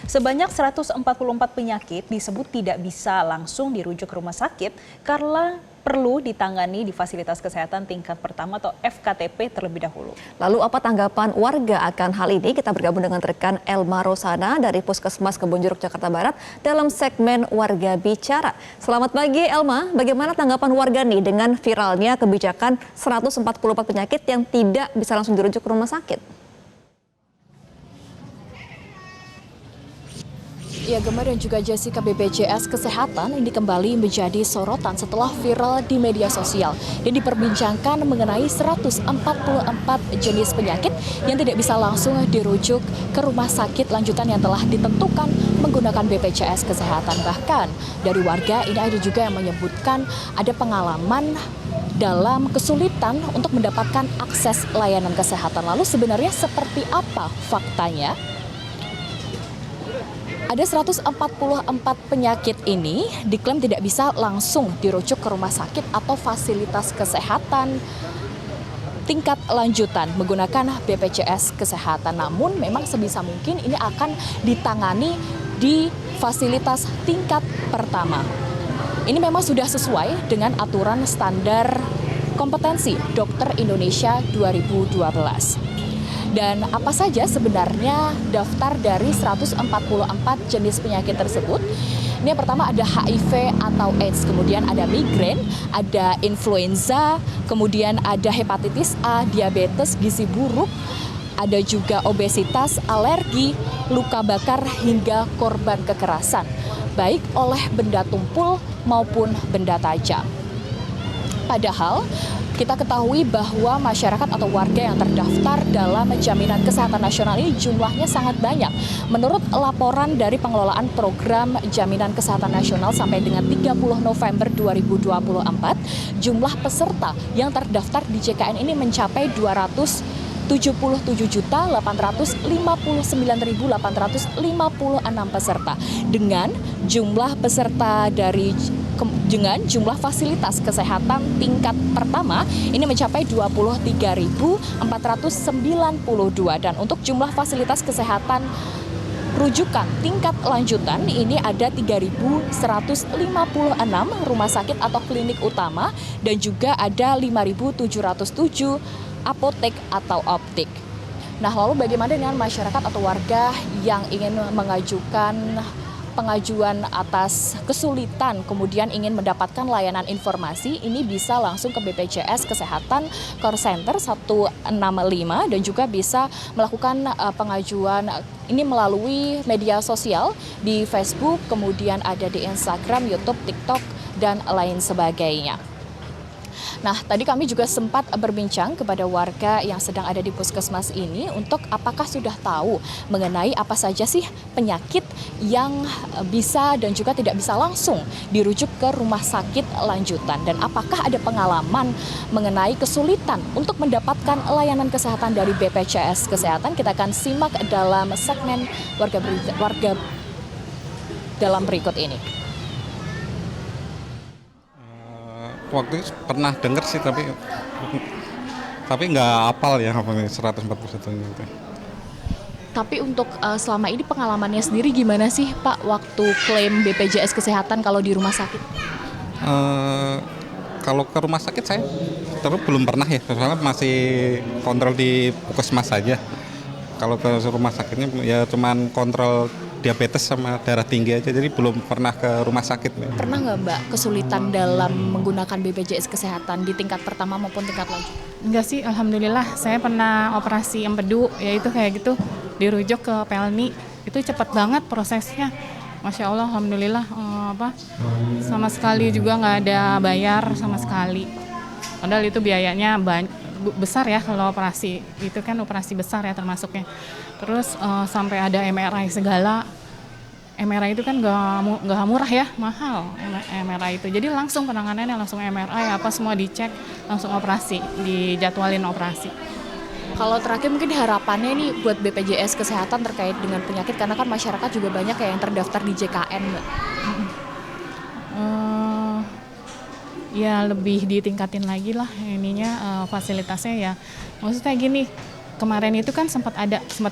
Sebanyak 144 penyakit disebut tidak bisa langsung dirujuk ke rumah sakit karena perlu ditangani di fasilitas kesehatan tingkat pertama atau FKTP terlebih dahulu. Lalu apa tanggapan warga akan hal ini? Kita bergabung dengan rekan Elma Rosana dari Puskesmas Kebonjeruk, Jakarta Barat dalam segmen Warga Bicara. Selamat pagi Elma, bagaimana tanggapan warga nih dengan viralnya kebijakan 144 penyakit yang tidak bisa langsung dirujuk ke rumah sakit? Ya, Gemma dan juga Jessica, BPJS Kesehatan ini kembali menjadi sorotan setelah viral di media sosial dan diperbincangkan mengenai 144 jenis penyakit yang tidak bisa langsung dirujuk ke rumah sakit lanjutan yang telah ditentukan menggunakan BPJS Kesehatan. Bahkan dari warga ini ada juga yang menyebutkan ada pengalaman dalam kesulitan untuk mendapatkan akses layanan kesehatan. Lalu sebenarnya seperti apa faktanya? Ada 144 penyakit ini diklaim tidak bisa langsung dirujuk ke rumah sakit atau fasilitas kesehatan tingkat lanjutan menggunakan BPJS Kesehatan. Namun memang sebisa mungkin ini akan ditangani di fasilitas tingkat pertama. Ini memang sudah sesuai dengan aturan standar kompetensi Dokter Indonesia 2012. Dan apa saja sebenarnya daftar dari 144 jenis penyakit tersebut? Ini yang pertama ada HIV atau AIDS, kemudian ada migrain, ada influenza, kemudian ada hepatitis A, diabetes, gizi buruk, ada juga obesitas, alergi, luka bakar hingga korban kekerasan, baik oleh benda tumpul maupun benda tajam. Padahal kita ketahui bahwa masyarakat atau warga yang terdaftar dalam Jaminan Kesehatan Nasional ini jumlahnya sangat banyak. Menurut laporan dari pengelolaan program Jaminan Kesehatan Nasional sampai dengan 30 November 2024, jumlah peserta yang terdaftar di JKN ini mencapai 277.859.856 peserta dengan jumlah peserta dengan jumlah fasilitas kesehatan tingkat pertama ini mencapai 23.492 dan untuk jumlah fasilitas kesehatan rujukan tingkat lanjutan ini ada 3.156 rumah sakit atau klinik utama dan juga ada 5.707 apotek atau optik. Nah, lalu bagaimana dengan masyarakat atau warga yang ingin mengajukan pengajuan atas kesulitan kemudian ingin mendapatkan layanan informasi, ini bisa langsung ke BPJS Kesehatan Call Center 165 dan juga bisa melakukan pengajuan ini melalui media sosial di Facebook, kemudian ada di Instagram, YouTube, TikTok, dan lain sebagainya. Nah, tadi kami juga sempat berbincang kepada warga yang sedang ada di puskesmas ini untuk apakah sudah tahu mengenai apa saja sih penyakit yang bisa dan juga tidak bisa langsung dirujuk ke rumah sakit lanjutan dan apakah ada pengalaman mengenai kesulitan untuk mendapatkan layanan kesehatan dari BPJS Kesehatan. Kita akan simak dalam segmen warga dalam berikut ini. Waktu itu pernah dengar sih tapi nggak hafal ya apa 141 itu. Tapi untuk selama ini pengalamannya sendiri gimana sih Pak waktu klaim BPJS Kesehatan kalau di rumah sakit? Kalau ke rumah sakit saya terus belum pernah ya, soalnya masih kontrol di puskesmas saja. Kalau ke rumah sakitnya ya cuman kontrol diabetes sama darah tinggi aja, jadi belum pernah ke rumah sakit. Pernah nggak Mbak kesulitan dalam menggunakan BPJS Kesehatan di tingkat pertama maupun tingkat lanjut? Enggak sih, alhamdulillah. Saya pernah operasi empedu, yaitu kayak gitu, dirujuk ke Pelni. Itu cepat banget prosesnya. Masya Allah, alhamdulillah. Sama sekali juga nggak ada bayar sama sekali. Padahal itu biayanya besar ya kalau operasi. Itu kan operasi besar ya termasuknya. Terus sampai ada MRI segala. MRI itu kan nggak murah ya, mahal MRI itu. Jadi langsung penanganannya langsung MRI, apa semua dicek, langsung operasi, dijadwalin operasi. Kalau terakhir mungkin harapannya nih buat BPJS Kesehatan terkait dengan penyakit, karena kan masyarakat juga banyak yang terdaftar di JKN, Mbak. Ya lebih ditingkatin lagi lah ininya fasilitasnya ya. Maksudnya gini, kemarin itu kan sempat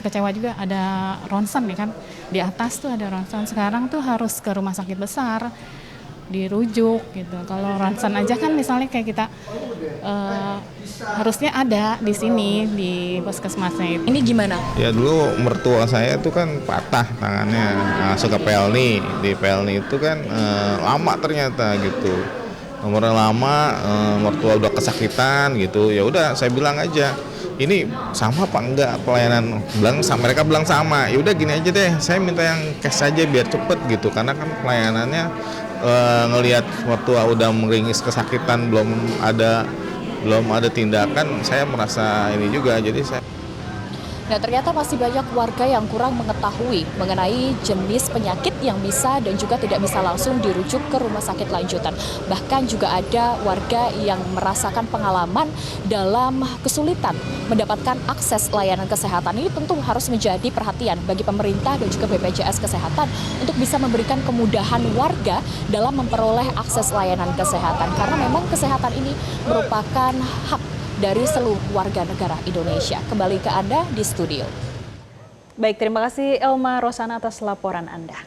kecewa juga, ada ronsen ya kan, di atas tuh ada ronsen, sekarang tuh harus ke rumah sakit besar, dirujuk gitu. Kalau ronsen aja kan misalnya kayak kita harusnya ada di sini di puskesmasnya itu. Ini gimana? Ya dulu mertua saya itu kan patah tangannya, masuk ke Pelni. Di Pelni itu kan lama ternyata gitu. Nomornya lama, mertua udah kesakitan gitu. Ya udah saya bilang aja, ini sama apa enggak pelayanan? Mereka bilang sama. Ya udah gini aja deh, saya minta yang cash aja biar cepet gitu. Karena kan pelayanannya ngelihat mertua udah meringis kesakitan, belum ada tindakan, saya merasa ini juga, jadi saya. Nah, ternyata masih banyak warga yang kurang mengetahui mengenai jenis penyakit yang bisa dan juga tidak bisa langsung dirujuk ke rumah sakit lanjutan. Bahkan juga ada warga yang merasakan pengalaman dalam kesulitan mendapatkan akses layanan kesehatan. Ini tentu harus menjadi perhatian bagi pemerintah dan juga BPJS Kesehatan untuk bisa memberikan kemudahan warga dalam memperoleh akses layanan kesehatan. Karena memang kesehatan ini merupakan hak dari seluruh warga negara Indonesia. Kembali ke Anda di studio. Baik, terima kasih Elma Rosana atas laporan Anda.